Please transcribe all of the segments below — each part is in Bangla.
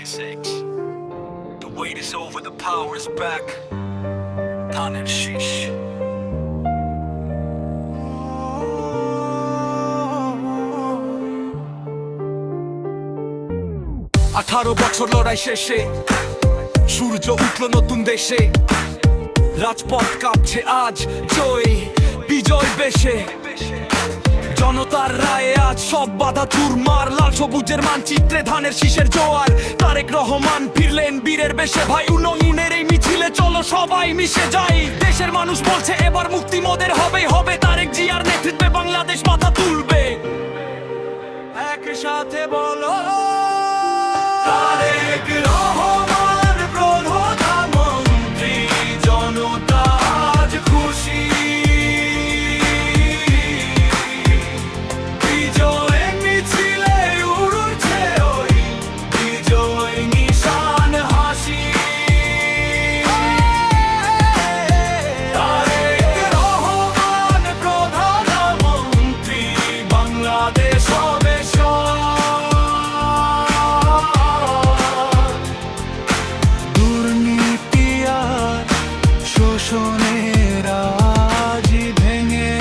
2026. The wait is over, the power is back. ধানের শীষ। 18 বছর লড়াই শেষে সূর্য উঠল নতুন দেশে, রাজপথ কাঁপছে আজ জয় বিজয় বেশে। জনতার রায়ে আজ সব বাধা চুরমার, লাল সবুজের মানচিত্রে ধানের শীষের জোয়ার। তারেক রহমান ফিরলেন বীরের বেশে, ভাই উন্নয়নের এই মিছিলে চলো সবাই মিশে যাই। দেশের মানুষ বলছে এবার মুক্তি মোদের হবেই হবে, তারেক জিয়ার নেতৃত্বে বাংলাদেশ মাথা তুলবে। একসাথে বলো তারেক রহমান প্রধানমন্ত্রী, জনতা আজ খুশি। বিজয় মিছিলে উড়ছে ওই বিজয় নিশান হাসি। তারেক রহমান প্রধানমন্ত্রী, বাংলাদেশ হবে শোষণের আজ ভেঙে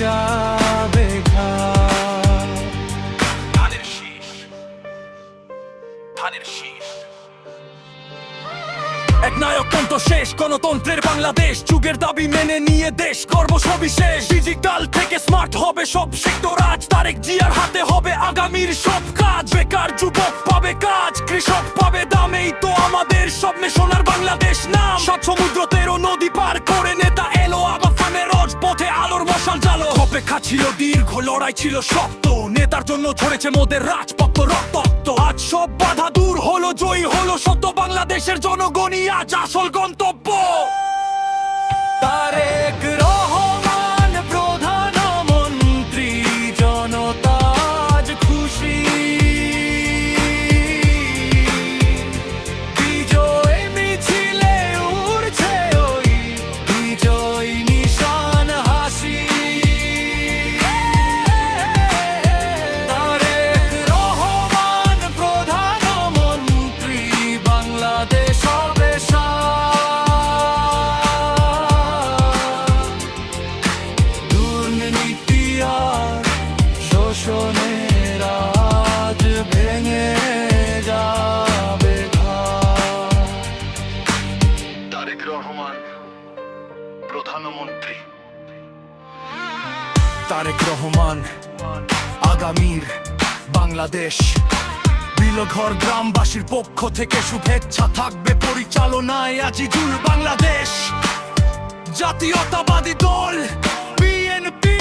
যাবে ঘাট। ধানের শীষ, ধানের শীষ। এক নায়কতন্ত্র শেষ, গণতন্ত্রের বাংলাদেশ, যুগের দাবি মেনে নিয়ে দেশ গর্ব সবিশেষ। ডিজিটাল থেকে স্মার্ট হবে সব সেক্টর আজ, তারেক জিয়ার হাতে হবে আগামীর সব কাজ। বেকার যুবক পাবে কাজ, কৃষক পাবে দাম, এই তো আমাদের স্বপ্নে সোনার বাংলাদেশ নাম। সাত সমুদ্র 13 নদী পার করে নেতা এলো, আবার ফানে রোজ পথে আলোর মশাল জালো। অপেক্ষা ছিল দীর্ঘ, লড়াই ছিল শক্ত, নেতার জন্য ঝরেছে মোদের রাজপথ রক্ত। আজ সব বাধা দূর হলো, জয়ী হলো সত্য, বাংলাদেশের জনগণই আজ আসল গন্তব্য। তারেক রহমান প্রধানমন্ত্রী, জনতা আজ খুশি। বিজয় মিছিলে উড়ছে ওই বিজয় নিশান হাসি। তারেক রহমান প্রধানমন্ত্রী, বাংলাদেশ হবে দুর্নীতি আর শোষণের আজ ভেঙে যাবে ঘাট। তারেক রহমান প্রধানমন্ত্রী, তারেক রহমান আগামীর বাংলাদেশ। বিলঘর গ্রামবাসীর পক্ষ থেকে শুভেচ্ছা থাকবে পরিচালনায় আজিজুল বাংলাদেশ। জাতীয়তাবাদী দল বিএনপি